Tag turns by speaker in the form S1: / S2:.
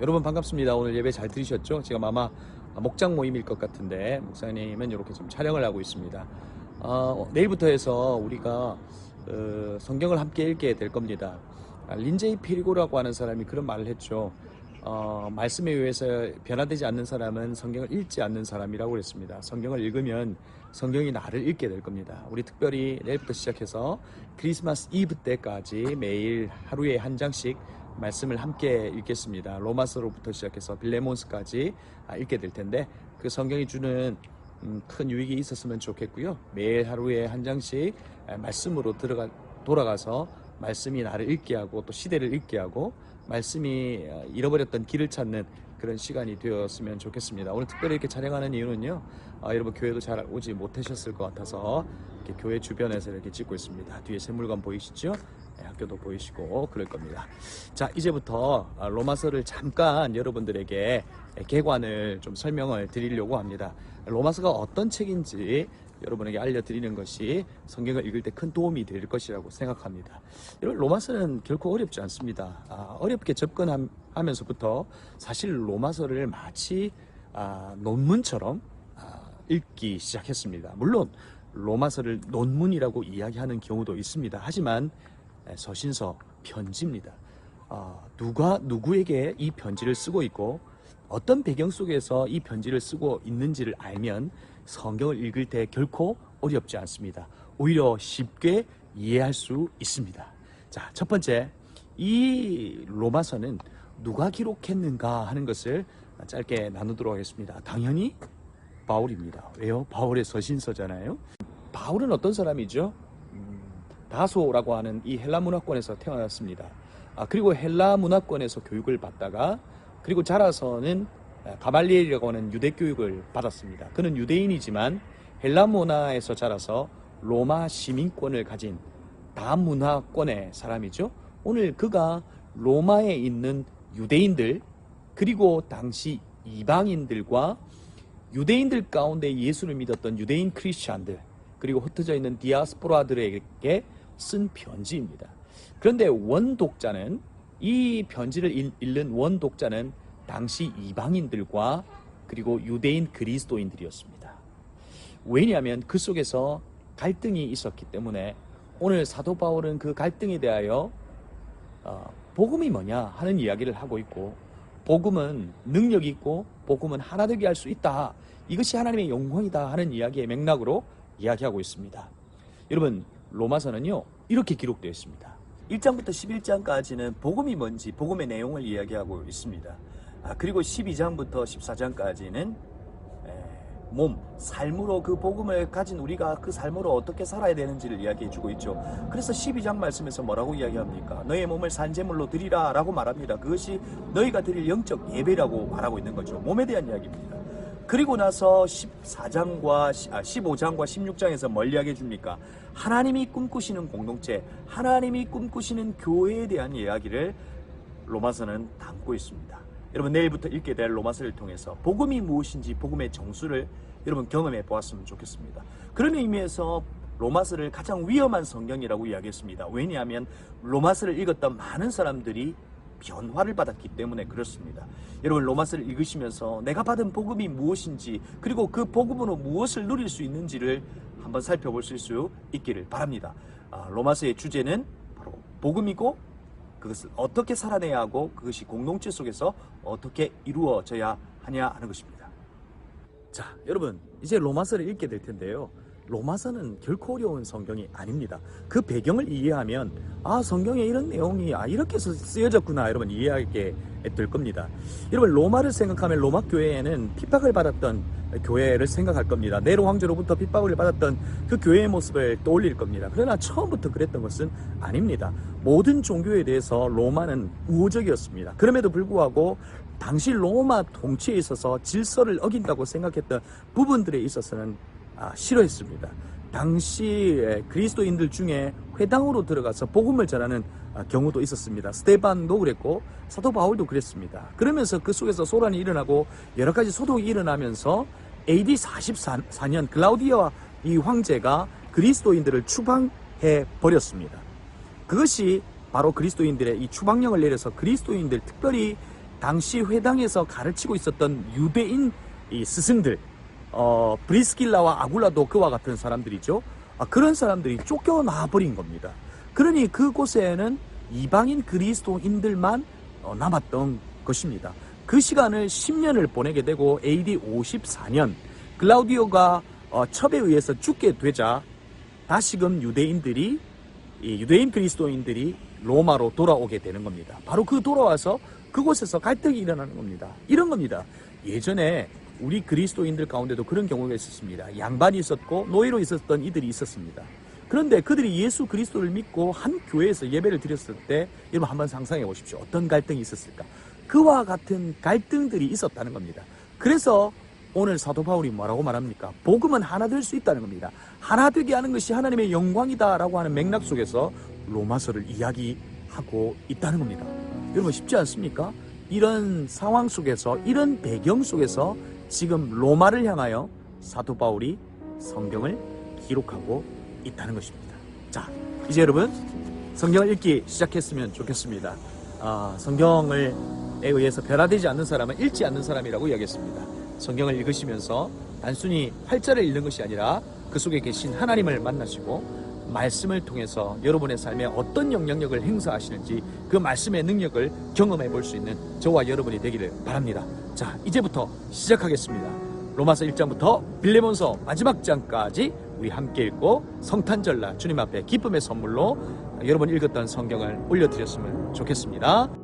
S1: 여러분 반갑습니다. 오늘 예배 잘 들으셨죠? 지금 아마 목장 모임일 것 같은데 목사님은 이렇게 좀 촬영을 하고 있습니다. 내일부터 해서 우리가 성경을 함께 읽게 될 겁니다. 린제이 피리고라고 하는 사람이 그런 말을 했죠. 말씀에 의해서 변화되지 않는 사람은 성경을 읽지 않는 사람이라고 그랬습니다. 성경을 읽으면 성경이 나를 읽게 될 겁니다. 우리 특별히 내일부터 시작해서 크리스마스 이브 때까지 매일 하루에 한 장씩 말씀을 함께 읽겠습니다. 로마서로부터 시작해서 빌레몬스까지 읽게 될 텐데 그 성경이 주는 큰 유익이 있었으면 좋겠고요. 매일 하루에 한 장씩 말씀으로 돌아가서 말씀이 나를 읽게 하고 또 시대를 읽게 하고 말씀이 잃어버렸던 길을 찾는 그런 시간이 되었으면 좋겠습니다. 오늘 특별히 이렇게 촬영하는 이유는요, 여러분 교회도 잘 오지 못하셨을 것 같아서 이렇게 교회 주변에서 이렇게 찍고 있습니다. 뒤에 세물관 보이시죠? 학교도 보이시고 그럴 겁니다. 자, 이제부터 로마서를 잠깐 여러분들에게 개관을 좀 설명을 드리려고 합니다. 로마서가 어떤 책인지 여러분에게 알려드리는 것이 성경을 읽을 때 큰 도움이 될 것이라고 생각합니다. 여러분, 로마서는 결코 어렵지 않습니다. 어렵게 접근하면서부터 사실 로마서를 마치 논문처럼 읽기 시작했습니다. 물론 로마서를 논문이라고 이야기하는 경우도 있습니다. 하지만 서신서, 편지입니다. 누가 누구에게 이 편지를 쓰고 있고 어떤 배경 속에서 이 편지를 쓰고 있는지를 알면 성경을 읽을 때 결코 어렵지 않습니다. 오히려 쉽게 이해할 수 있습니다. 자, 첫 번째, 이 로마서는 누가 기록했는가 하는 것을 짧게 나누도록 하겠습니다. 당연히 바울입니다. 왜요? 바울의 서신서잖아요. 바울은 어떤 사람이죠? 다소라고 하는 이 헬라 문화권에서 태어났습니다. 그리고 헬라 문화권에서 교육을 받다가 그리고 자라서는 가말리엘이라고 하는 유대 교육을 받았습니다. 그는 유대인이지만 헬라 문화에서 자라서 로마 시민권을 가진 다문화권의 사람이죠. 오늘 그가 로마에 있는 유대인들 그리고 당시 이방인들과 유대인들 가운데 예수를 믿었던 유대인 크리스찬들 그리고 흩어져 있는 디아스포라들에게 쓴 편지입니다. 그런데 원독자는 이 편지를 읽는 원독자는 당시 이방인들과 그리고 유대인 그리스도인들이었습니다. 왜냐하면 그 속에서 갈등이 있었기 때문에 오늘 사도 바울은 그 갈등에 대하여 복음이 뭐냐 하는 이야기를 하고 있고 복음은 능력이 있고 복음은 하나 되게 할 수 있다. 이것이 하나님의 영광이다 하는 이야기의 맥락으로 이야기하고 있습니다. 여러분, 로마서는요 이렇게 기록되어 있습니다. 1장부터 11장까지는 복음이 뭔지 복음의 내용을 이야기하고 있습니다. 그리고 12장부터 14장까지는 삶으로 그 복음을 가진 우리가 그 삶으로 어떻게 살아야 되는지를 이야기해 주고 있죠. 그래서 12장 말씀에서 뭐라고 이야기합니까? 너의 몸을 산제물로 드리라 라고 말합니다. 그것이 너희가 드릴 영적 예배라고 말하고 있는 거죠. 몸에 대한 이야기입니다. 그리고 나서 15장과 16장에서 뭘 이야기해 줍니까? 하나님이 꿈꾸시는 공동체, 하나님이 꿈꾸시는 교회에 대한 이야기를 로마서는 담고 있습니다. 여러분, 내일부터 읽게 될 로마서를 통해서 복음이 무엇인지 복음의 정수를 여러분 경험해 보았으면 좋겠습니다. 그런 의미에서 로마서를 가장 위험한 성경이라고 이야기했습니다. 왜냐하면 로마서를 읽었던 많은 사람들이 변화를 받았기 때문에 그렇습니다. 여러분, 로마서를 읽으시면서 내가 받은 복음이 무엇인지 그리고 그 복음으로 무엇을 누릴 수 있는지를 한번 살펴보실 수 있기를 바랍니다. 로마서의 주제는 바로 복음이고 그것을 어떻게 살아내야 하고 그것이 공동체 속에서 어떻게 이루어져야 하냐 하는 것입니다. 자, 여러분, 이제 로마서를 읽게 될 텐데요. 로마서는 결코 어려운 성경이 아닙니다. 그 배경을 이해하면 성경에 이런 내용이 이렇게 쓰여졌구나 여러분 이해하게 될 겁니다. 여러분, 로마를 생각하면 로마 교회에는 핍박을 받았던 교회를 생각할 겁니다. 네로 황제로부터 핍박을 받았던 그 교회의 모습을 떠올릴 겁니다. 그러나 처음부터 그랬던 것은 아닙니다. 모든 종교에 대해서 로마는 우호적이었습니다. 그럼에도 불구하고 당시 로마 통치에 있어서 질서를 어긴다고 생각했던 부분들에 있어서는 싫어했습니다. 당시 그리스도인들 중에 회당으로 들어가서 복음을 전하는 경우도 있었습니다. 스데반도 그랬고 사도 바울도 그랬습니다. 그러면서 그 속에서 소란이 일어나고 여러 가지 소동이 일어나면서 AD 44년 클라우디아 이 황제가 그리스도인들을 추방해 버렸습니다. 그것이 바로 그리스도인들의 이 추방령을 내려서 그리스도인들, 특별히 당시 회당에서 가르치고 있었던 유대인 이 스승들, 브리스길라와 아굴라도 그와 같은 사람들이죠. 그런 사람들이 쫓겨나 버린 겁니다. 그러니 그곳에는 이방인 그리스도인들만 남았던 것입니다. 그 시간을 10년을 보내게 되고 AD 54년 글라우디오가 첩에 의해서 죽게 되자 다시금 유대인 그리스도인들이 로마로 돌아오게 되는 겁니다. 바로 그 돌아와서 그곳에서 갈등이 일어나는 겁니다. 이런 겁니다. 예전에 우리 그리스도인들 가운데도 그런 경우가 있었습니다. 양반이 있었고 노예로 있었던 이들이 있었습니다. 그런데 그들이 예수 그리스도를 믿고 한 교회에서 예배를 드렸을 때 여러분 한번 상상해 보십시오. 어떤 갈등이 있었을까? 그와 같은 갈등들이 있었다는 겁니다. 그래서 오늘 사도 바울이 뭐라고 말합니까? 복음은 하나 될 수 있다는 겁니다. 하나 되게 하는 것이 하나님의 영광이다라고 하는 맥락 속에서 로마서를 이야기하고 있다는 겁니다. 여러분 쉽지 않습니까? 이런 상황 속에서, 이런 배경 속에서 지금 로마를 향하여 사도 바울이 성경을 기록하고 있다는 것입니다. 자, 이제 여러분 성경을 읽기 시작했으면 좋겠습니다. 성경에 의해서 변화되지 않는 사람은 읽지 않는 사람이라고 이야기했습니다. 성경을 읽으시면서 단순히 활자를 읽는 것이 아니라 그 속에 계신 하나님을 만나시고 말씀을 통해서 여러분의 삶에 어떤 영향력을 행사하시는지 그 말씀의 능력을 경험해 볼 수 있는 저와 여러분이 되기를 바랍니다. 자, 이제부터 시작하겠습니다. 로마서 1장부터 빌레몬서 마지막 장까지 우리 함께 읽고 성탄절날 주님 앞에 기쁨의 선물로 여러분 읽었던 성경을 올려드렸으면 좋겠습니다.